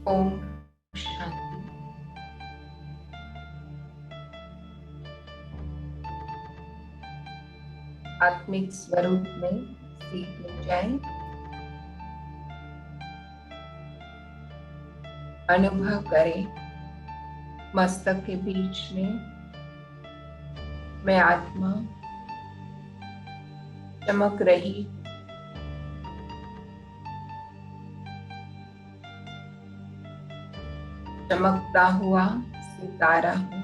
ओम शांति। आत्मिक स्वरूप में स्थित हो जाएं। अनुभव करें मस्तक के बीच में मैं आत्मा चमक रही हूँ। चमकता हुआ सितारा हूँ।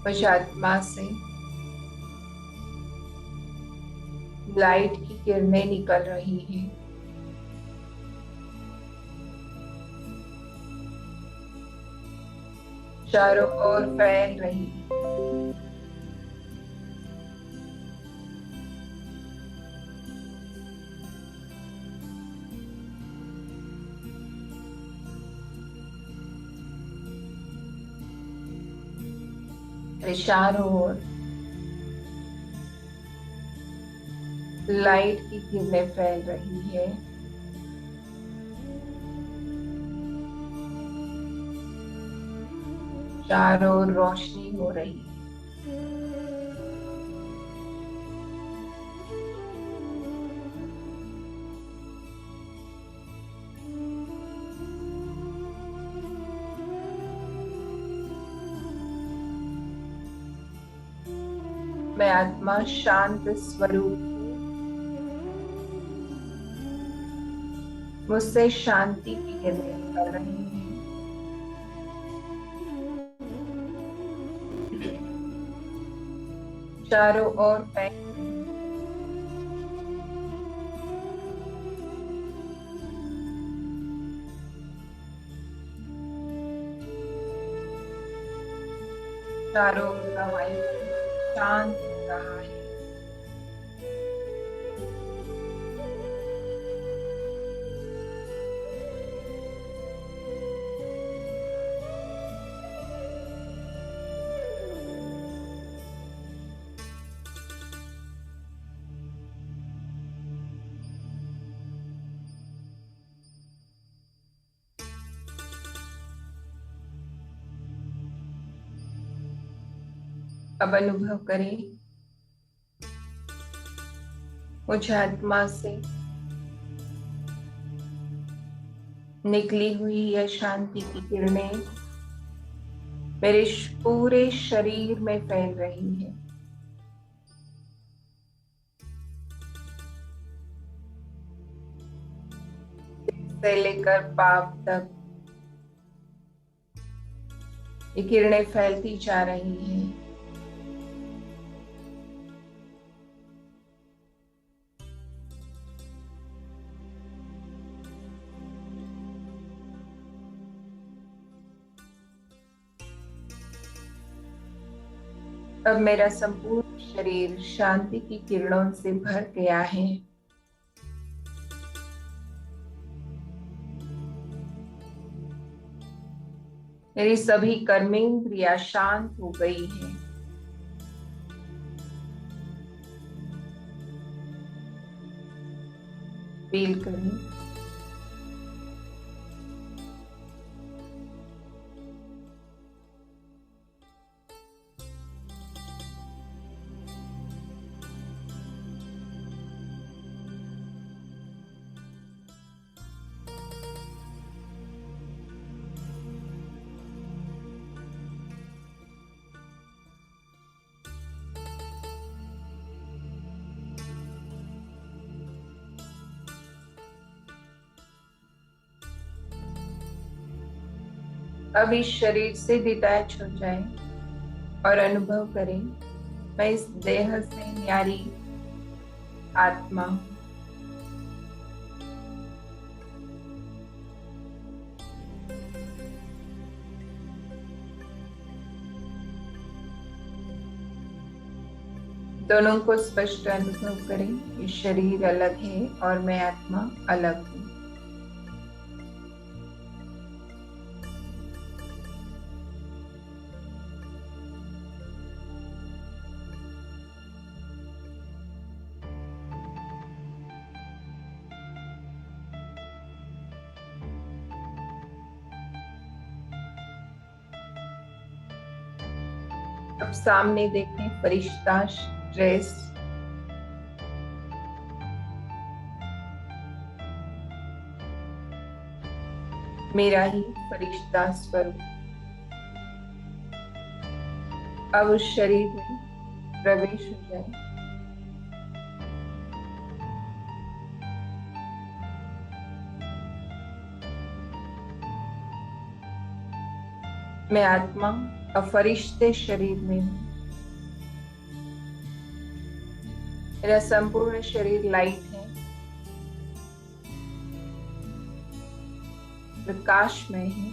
मुझ आत्मा से लाइट की किरणें निकल रही हैं। चारों ओर फैल रही हैं। चारों ओर लाइट की किरणें फैल रही है। चारों ओर रोशनी हो रही है। मैं आत्मा शांत स्वरूप हूँ। मुझसे शांति की किरणें निकल रही हैं। चारों ओर फैल रही हैं। चारों ओर का वायुमंडल शांत हो रहा है। अब अनुभव करें मुझ आत्मा से निकली हुई यह शांति की किरणें मेरे पूरे शरीर में फैल रही है। से लेकर पाप तक ये किरणें फैलती जा रही हैं। अब मेरा संपूर्ण शरीर शांति की किरणों से भर गया है। मेरी सभी कर्मेंद्रियां शांत हो गई हैं। फील करें अब इस शरीर से डिटैच हो जाएं और अनुभव करें मैं इस देह से न्यारी आत्मा हूं। दोनों को स्पष्ट अनुभव करें। ये शरीर अलग है और मैं आत्मा अलग हूँ। अब सामने देखें फरिश्ता ड्रेस, मेरा ही फरिश्ता स्वरूप अब उस शरीर में प्रवेश हो जाए। मैं आत्मा अब फरिश्ते शरीर में हूँ। मेरा संपूर्ण शरीर लाइट है, प्रकाशमय है।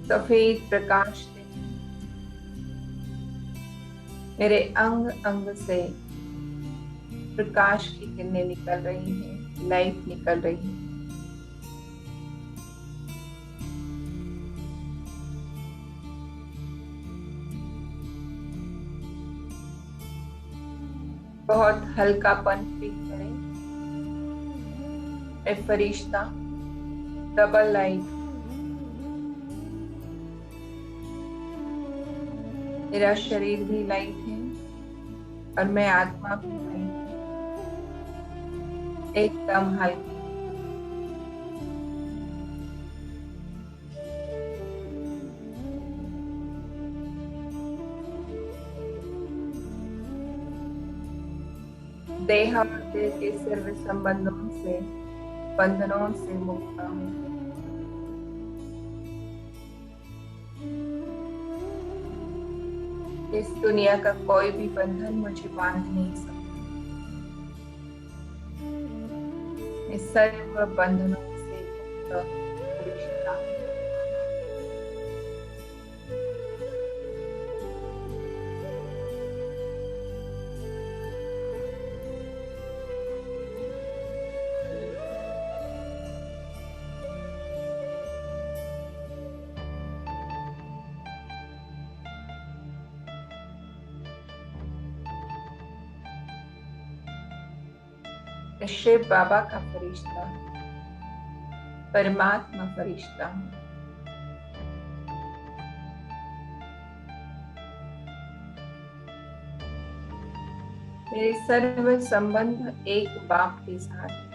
सफेद प्रकाश से मेरे अंग अंग से प्रकाश की किरणें निकल रही हैं, लाइट निकल रही है। बहुत हल्कापन फील करें। मैं फरिश्ता डबल लाइट, मेरा शरीर भी लाइट है और मैं आत्मा भी लाइट है, एकदम हल्की। देह और देह के सर्व संबंधों से, बंधनों से मुक्त हूँ। इस दुनिया का कोई भी बंधन मुझे बांध नहीं सकता। मैं सर्व बंधनों से मुक्त फरिश्ता हूँ। शिव बाबा का फरिश्ता, परमात्मा फरिश्ता हूँ। मेरे सर्व संबंध एक बाप के साथ,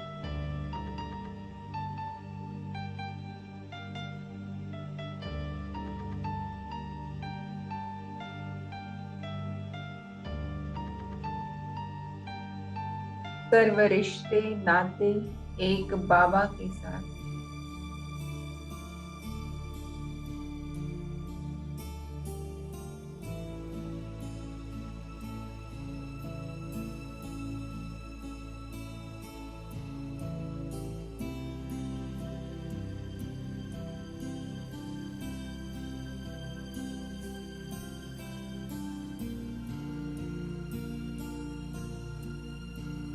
सर्व रिश्ते नाते एक बाबा के साथ।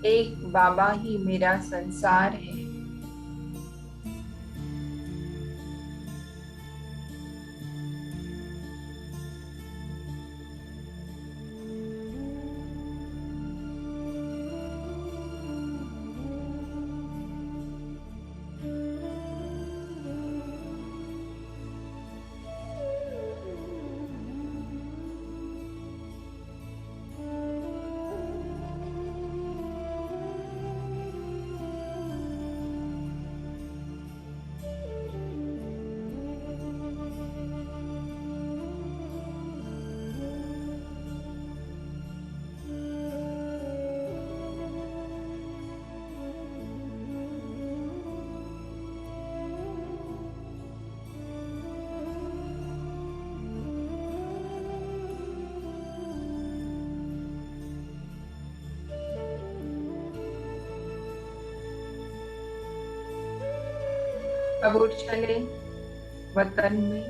एक बाबा ही मेरा संसार है। अब उठ चले वतन में,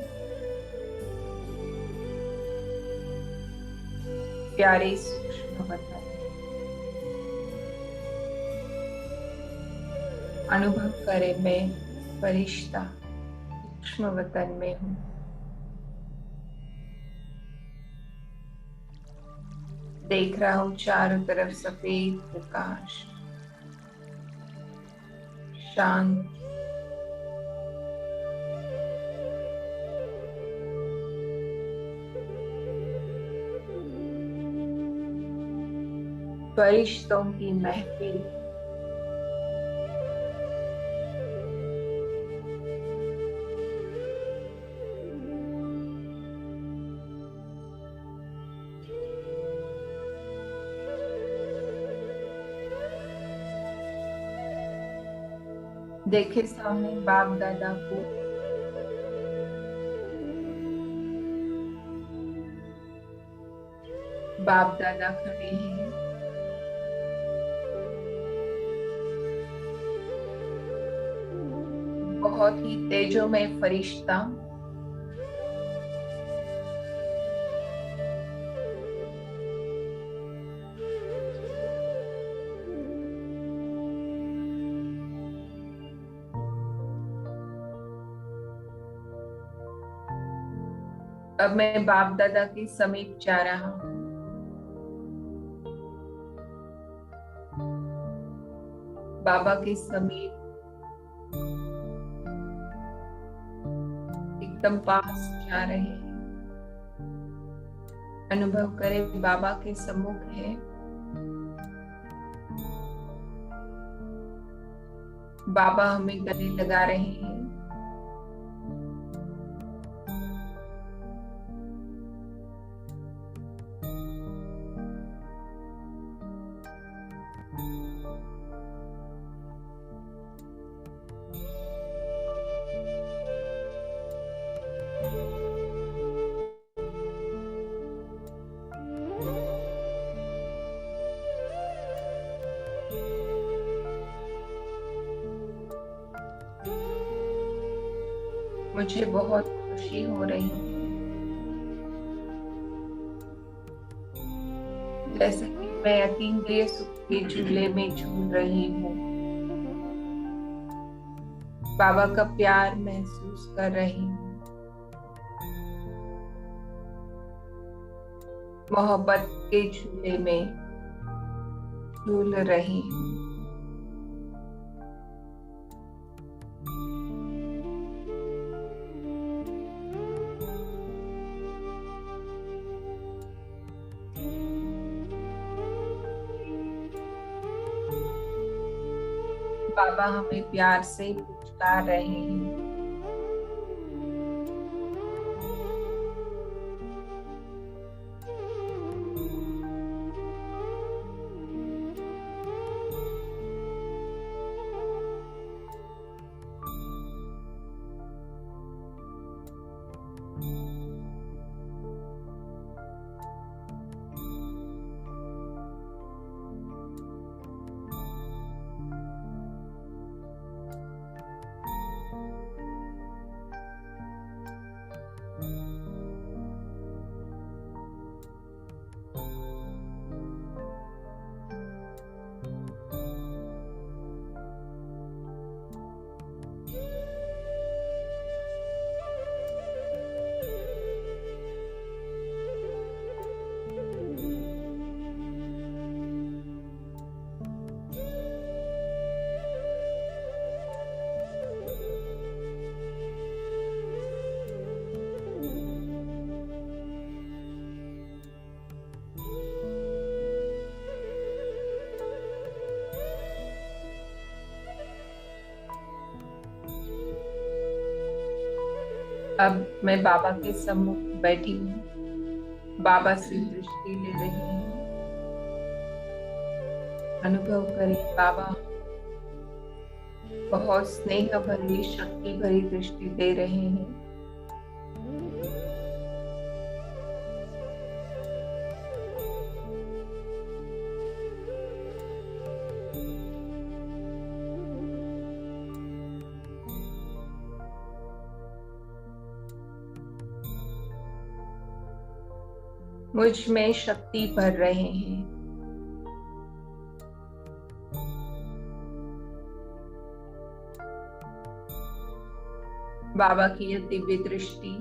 प्यारे सूक्ष्म वतन। अनुभव करे मैं फरिश्ता सूक्ष्म वतन में हूँ। देख रहा हूँ चारों तरफ सफेद प्रकाश, शांत, फरिश्तों की महफिल, देखे सामने बाप दादा को, बाप दादा खड़े हैं। बहुत ही तेजोमय फरिश्ता अब मैं बाप दादा के समीप जा रहा हूँ। बाबा के समीप एकदम पास जा रहे हैं। अनुभव करें बाबा के सम्मुख है। बाबा हमें गले लगा रहे हैं। मुझे बहुत खुशी हो रही है, जैसे कि मैं अतीन्द्रिय सुख के झूले में झूल रही हूँ। बाबा का प्यार महसूस कर रही हूँ। मोहब्बत के झूले में झूल रही हूँ। बाबा हमें प्यार से पुचकार रहे हैं। अब मैं बाबा के सम्मुख बैठी हूँ। बाबा से दृष्टि ले रही हूँ। अनुभव करें बाबा बहुत स्नेह भरी, शक्ति भरी दृष्टि दे रहे हैं। मुझ में शक्ति भर रहे हैं। बाबा की यह दिव्य दृष्टि,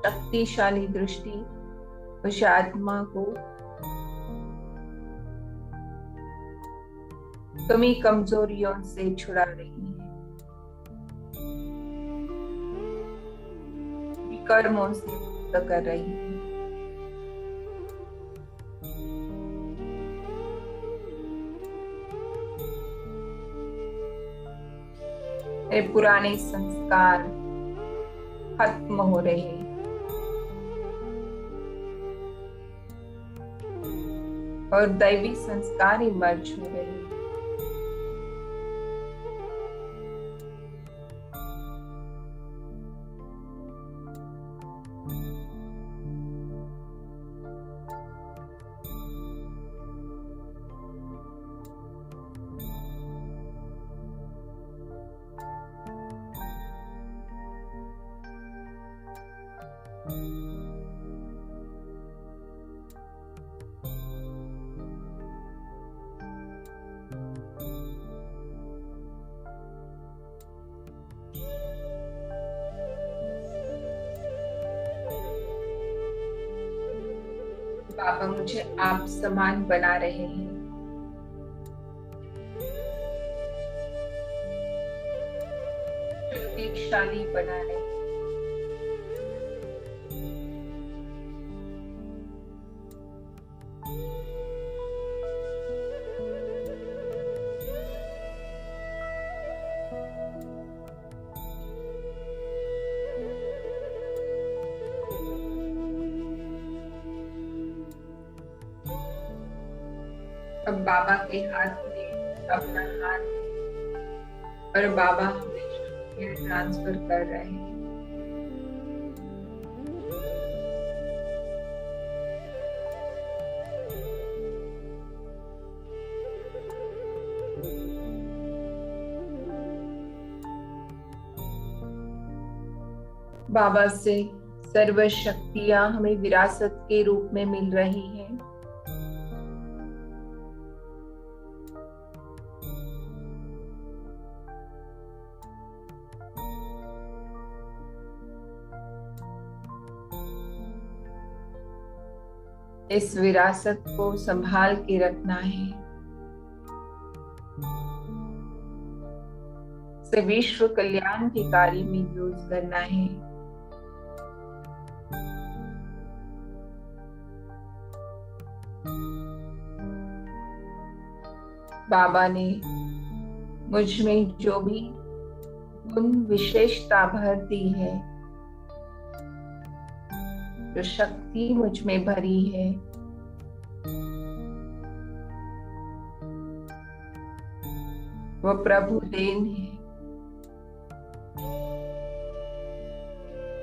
शक्तिशाली दृष्टि उस आत्मा को कमी कमजोरियों से छुड़ा रही है, कर्मों से मुक्त कर रही है। मेरे पुराने संस्कार खत्म हो रहे हैं और दैवी संस्कार इमर्ज हो रहे हैं। बाबा मुझे आप समान बना रहे हैं। शक्तिशाली बना रहे हैं। अब बाबा के हाथ में अपना हाथ और बाबा हमें ट्रांसफर कर रहे हैं। बाबा से सर्व शक्तियां हमें विरासत के रूप में मिल रही हैं। इस विरासत को संभाल के रखना है। इसे विश्व कल्याण के कार्य में यूज करना है। बाबा ने मुझ में जो भी गुण विशेषता भर दी है, जो शक्ति मुझ में भरी है, वह प्रभु देन है,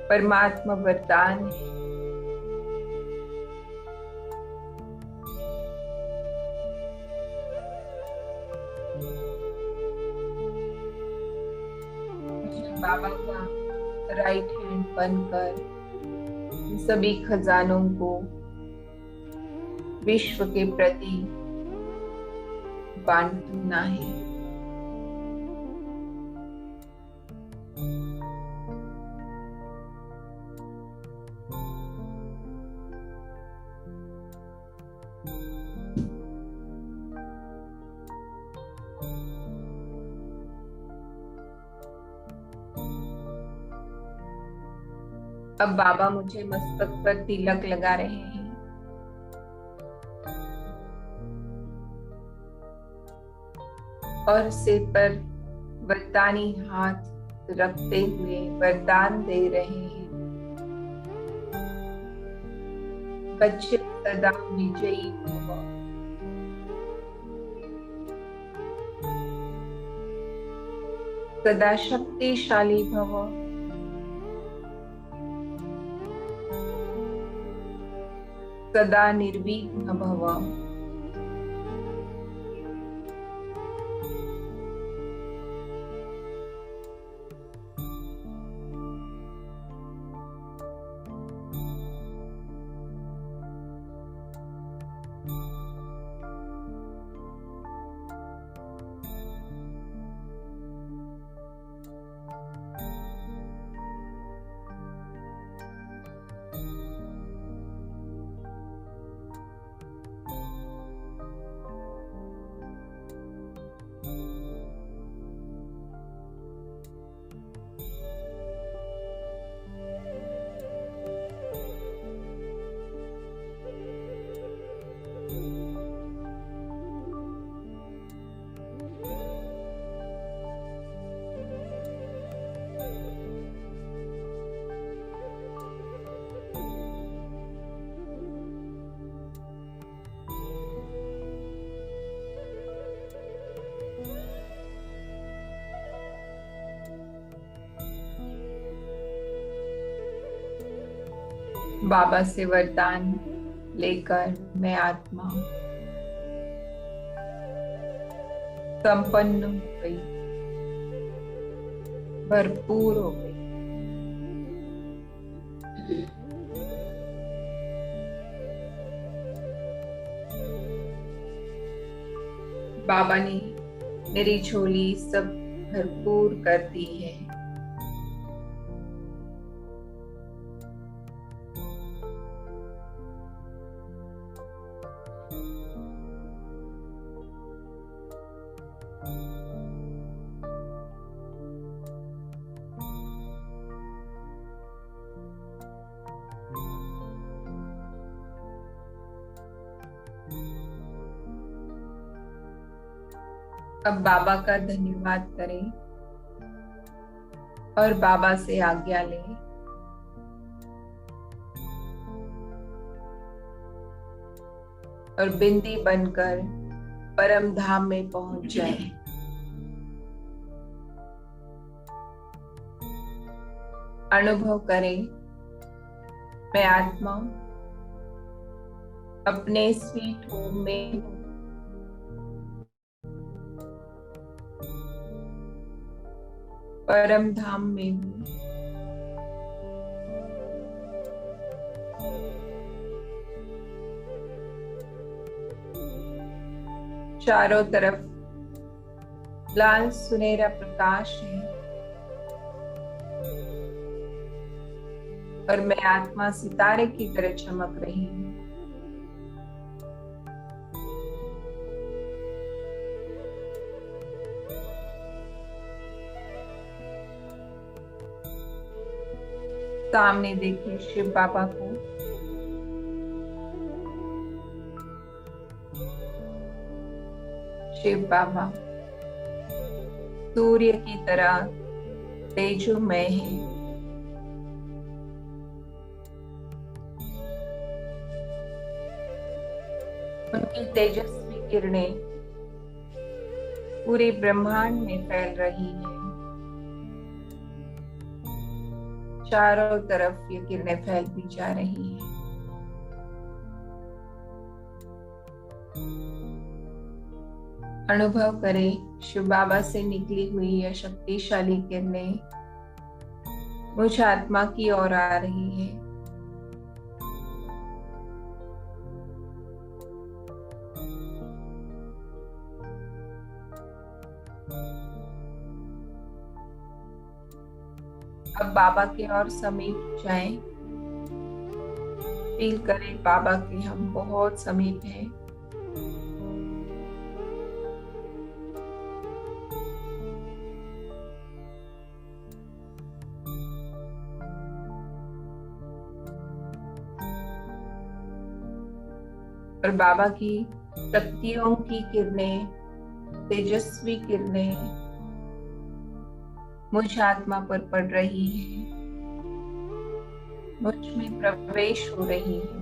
परमात्मा वरदान है। बाबा का राइट हैंड बनकर सभी खजानों को विश्व के प्रति बांटना है। अब बाबा मुझे मस्तक पर तिलक लगा रहे हैं। और सिर पर वरदानी हाथ रखते हुए वरदान दे रहे हैं। बच्चे सदा विजयी भव। सदा शक्तिशाली भव। सदा निर्विघ्न भव। बाबा से वरदान लेकर मैं आत्मा संपन्न हो गई, भरपूर हो गई। बाबा ने मेरी झोली सब भरपूर कर दी है। अब बाबा का धन्यवाद करें और बाबा से आज्ञा लें। और बिंदी बनकर परम धाम में पहुंच जाए। अनुभव करें, मैं आत्मा अपने स्वीट होम में हूँ। परम धाम में हूँ। चारों तरफ लाल सुनहरा प्रकाश है और मैं आत्मा सितारे की तरह चमक रही हूँ। सामने देखिए शिव बाबा को। शिव बाबा सूर्य की तरह तेजोमय है। उनकी तेजस्वी किरणें पूरे ब्रह्मांड में फैल रही हैं। चारों तरफ ये किरणें फैलती जा रही हैं। अनुभव करें, शिव बाबा से निकली हुई यह शक्तिशाली किरणें मुझ आत्मा की ओर आ रही है। अब बाबा के और समीप जाएं। फील करें बाबा के हम बहुत समीप हैं। और बाबा की शक्तियों की किरणें, तेजस्वी किरणें मुझ आत्मा पर पड़ रही है, मुझ में प्रवेश हो रही है।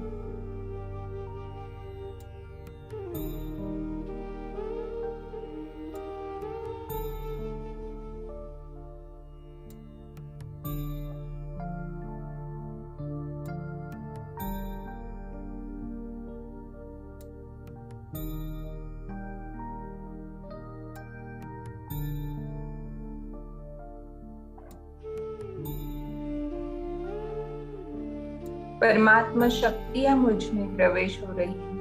परमात्मा शक्तियां मुझ में प्रवेश हो रही है।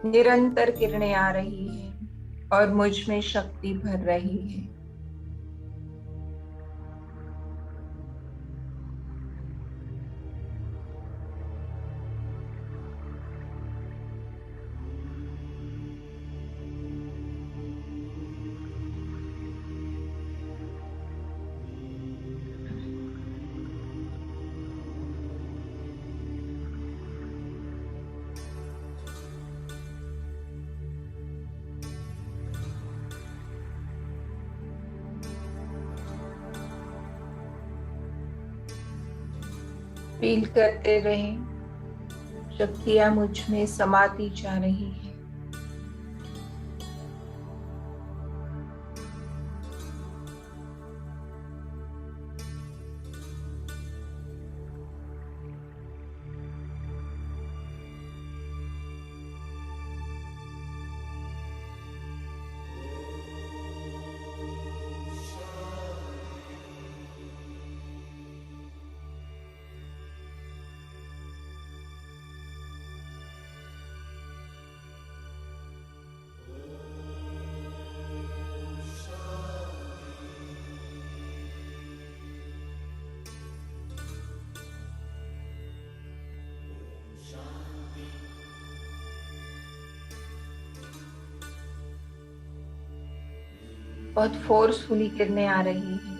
निरंतर किरणें आ रही हैं और मुझ में शक्ति भर रही है। फील करते रहें, शक्तियां मुझ में समाती जा रही है। बहुत फोर्सफुली किरणें आ रही हैं।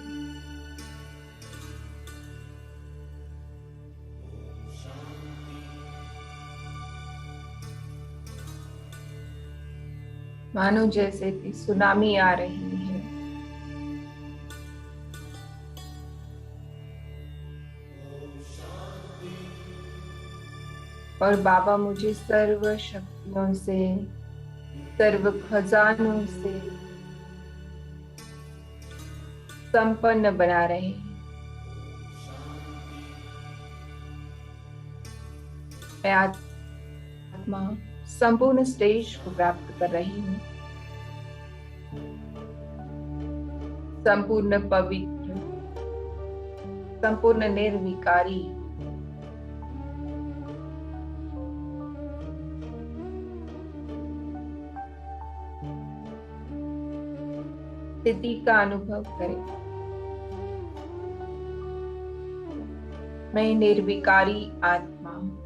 मानो जैसे कि सुनामी आ रही है। और बाबा मुझे सर्व शक्तियों से, सर्व खजानों से संपन्न बना रहे हैं। मैं आत्मा संपूर्ण स्टेज को प्राप्त कर रही हूँ, संपूर्ण पवित्र, संपूर्ण निर्विकारी, स्थिति का अनुभव करें। मैं निर्विकारी आत्मा हूँ।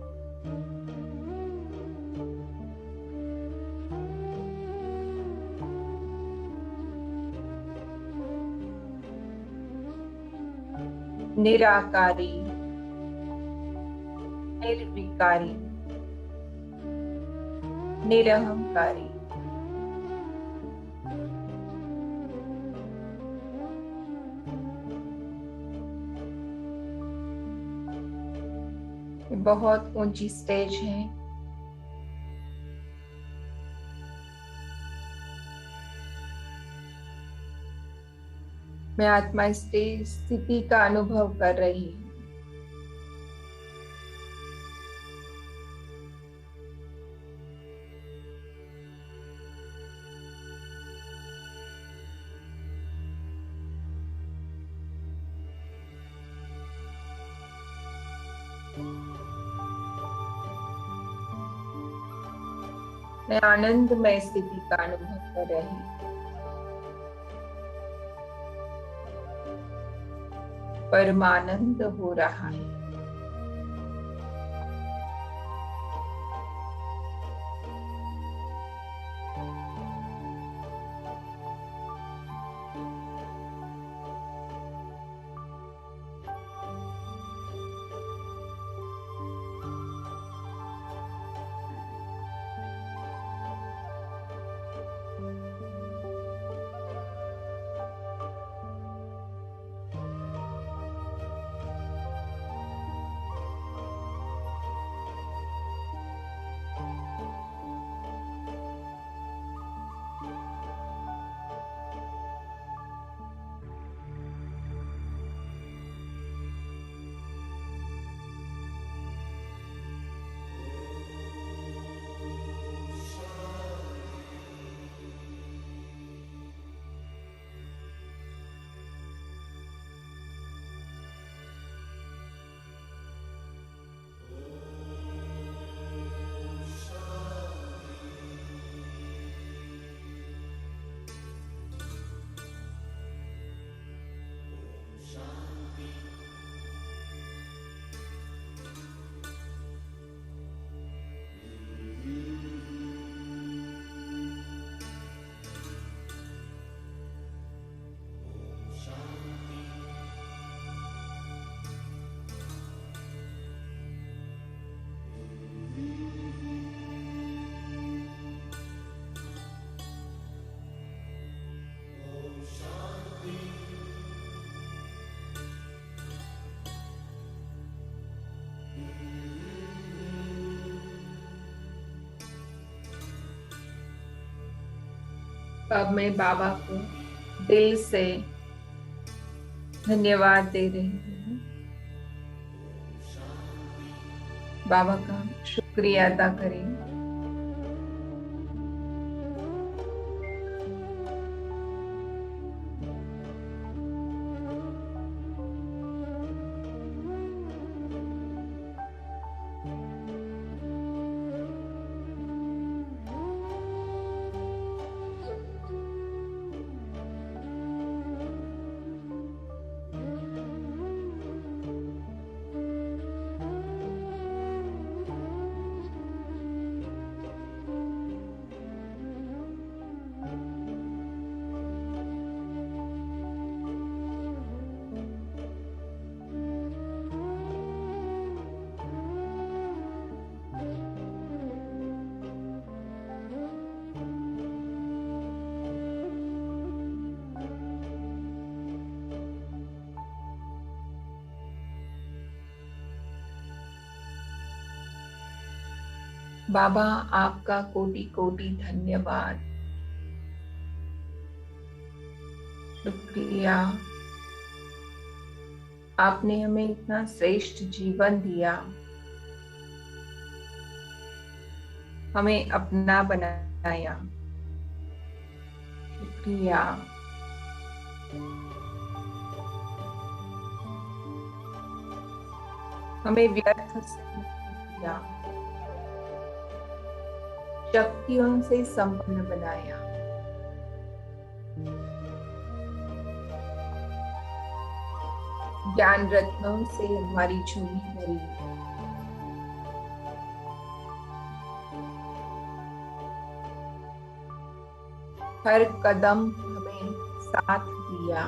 निराकारी, निर्विकारी, निरहंकारी, बहुत ऊंची स्टेज है। मैं आत्मा स्टेज स्थिति का अनुभव कर रही हूँ। मैं आनंदमय स्थिति का अनुभव कर रही हूँ। परमानंद हो रहा है। अब मैं बाबा को दिल से धन्यवाद दे रही हूँ। बाबा का शुक्रिया अदा करें। बाबा आपका कोटि कोटि धन्यवाद। शुक्रिया, आपने हमें इतना श्रेष्ठ जीवन दिया, हमें अपना बनाया। शुक्रिया, हमें व्यर्थ से मुक्त किया, शक्तियों से संपन्न बनाया। ज्ञान रत्नों से हमारी झोली भरी। हर कदम हमें साथ दिया।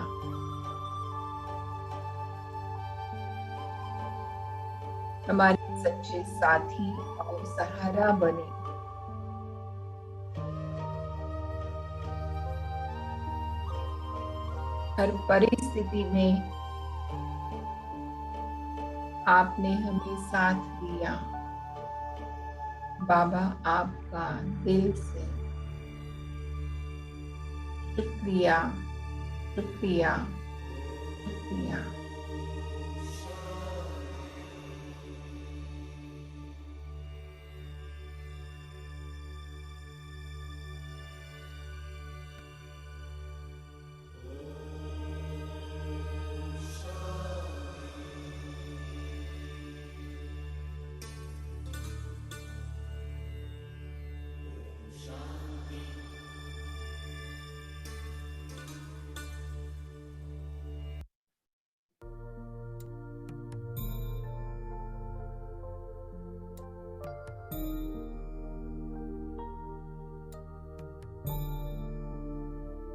हमारे सच्चे साथी और सहारा बने। हर परिस्थिति में आपने हमें साथ दिया। बाबा आपका दिल से शुक्रिया, शुक्रिया, शुक्रिया।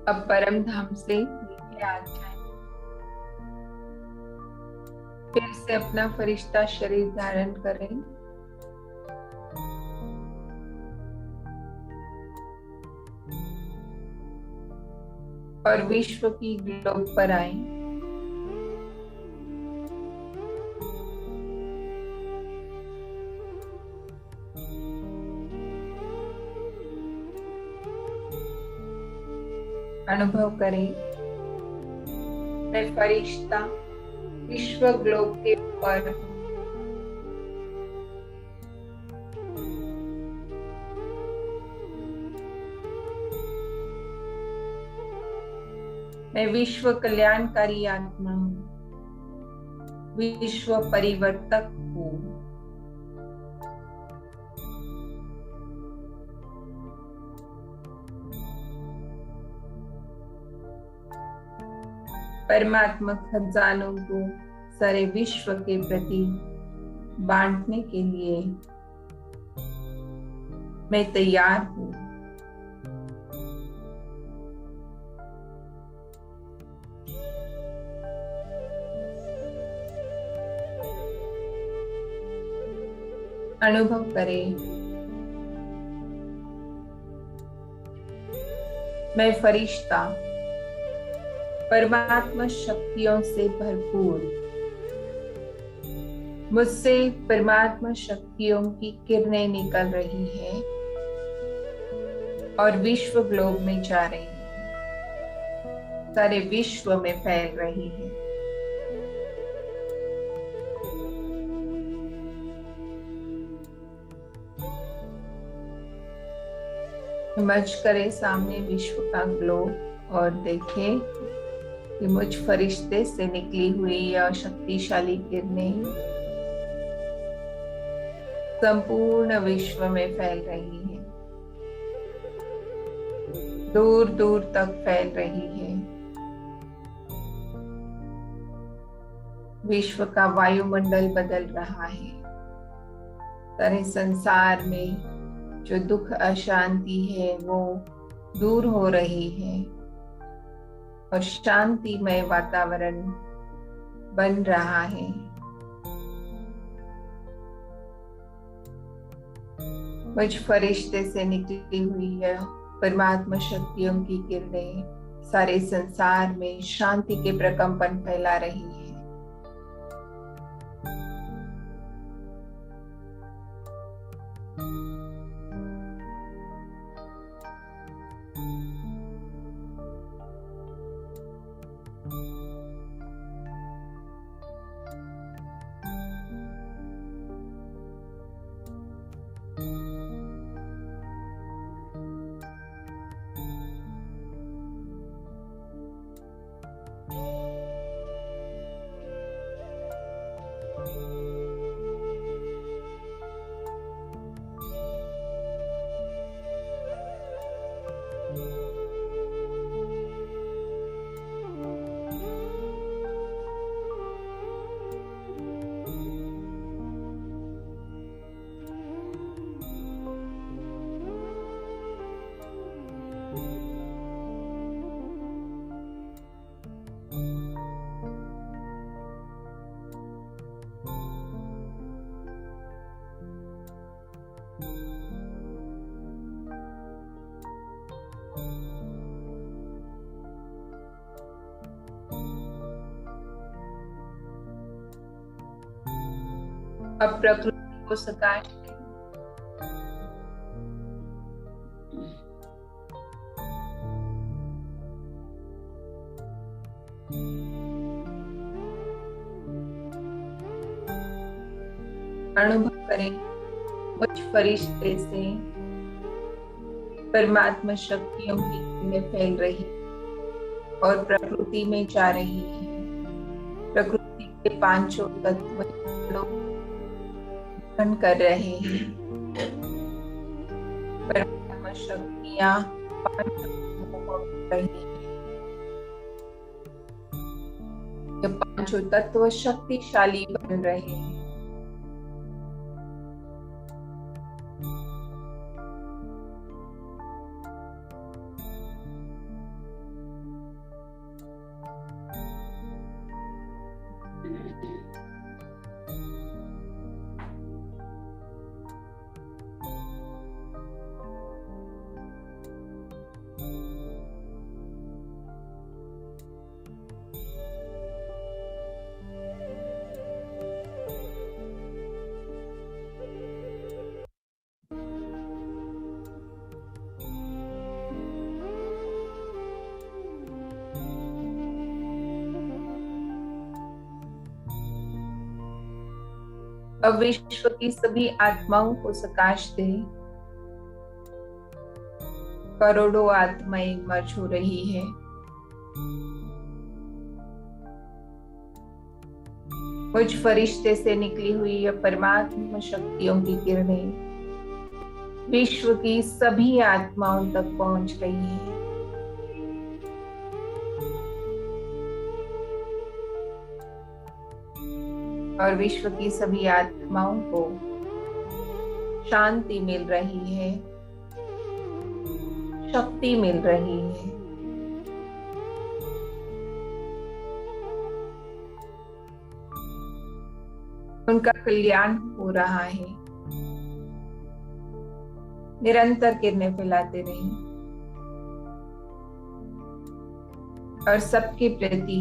अब परम धाम से नीचे आ जाएं। फिर से अपना फरिश्ता शरीर धारण करें। और विश्व की ग्लोब पर आए। अनुभव करें, मैं फरिश्ता विश्व ग्लोब के ऊपर मैं विश्व कल्याणकारी आत्मा हूँ, विश्व परिवर्तक हूँ। परमात्मा खजानों को सारे विश्व के प्रति बांटने के लिए मैं तैयार हूँ। अनुभव करें, मैं फरिश्ता परमात्मा शक्तियों से भरपूर, मुझसे परमात्मा शक्तियों की किरणें निकल रही हैं और विश्व ग्लोब में जा रही हैं, सारे विश्व में फैल रही है। समझ करें सामने विश्व का ग्लोब और देखें कि मुझ फरिश्ते से निकली हुई यह शक्तिशाली किरणें संपूर्ण विश्व में फैल रही है, दूर दूर तक फैल रही है। विश्व का वायुमंडल बदल रहा है। सारे संसार में जो दुख अशांति है वो दूर हो रही है और शांतिमय वातावरण बन रहा है। मुझ फरिश्ते से निकली हुई है परमात्मा शक्तियों की किरणें सारे संसार में शांति के प्रकंपन फैला रही है। अब प्रकृति को सकाश दें। अनुभव करें मुझ फरिश्ते से परमात्मा शक्तियों की किरणें फैल रही और प्रकृति में जा रही है। प्रकृति के पांचों तत्व ग्रहण कर रहे हैं। परमात्मा शक्तियां पांचों को रही हैं। ये पांचों तत्व शक्तिशाली बन रहे हैं। अब विश्व की सभी आत्माओं को सकाश दे। करोड़ों आत्माएं मर्ज हो रही है। मुझ फरिश्ते से निकली हुई यह परमात्मा शक्तियों की किरणें विश्व की सभी आत्माओं तक पहुंच रही है। और विश्व की सभी आत्माओं को शांति मिल रही है, शक्ति मिल रही है। उनका कल्याण हो रहा है। निरंतर किरणें फैलाते रहें और सबके प्रति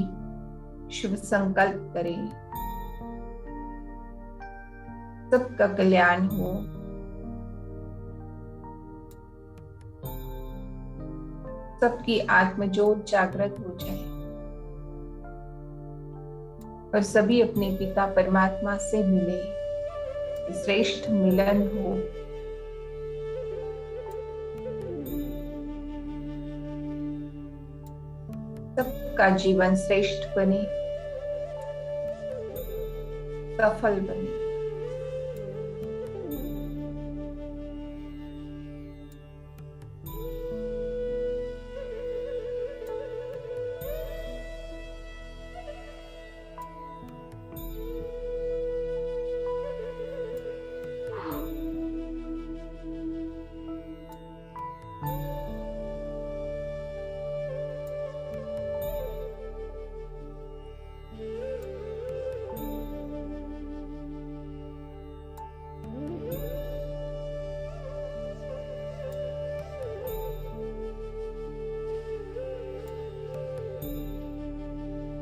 शुभ संकल्प करें। सबका कल्याण हो। सबकी आत्म ज्योत जागृत हो जाए और सभी अपने पिता परमात्मा से मिले। श्रेष्ठ मिलन हो। सबका जीवन श्रेष्ठ बने, सफल बने।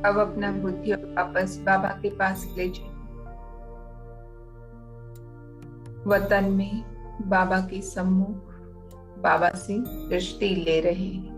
अब अपना बुद्धि वापस बाबा के पास ले जाए। वतन में बाबा के सम्मुख बाबा से दृष्टि ले रहे हैं।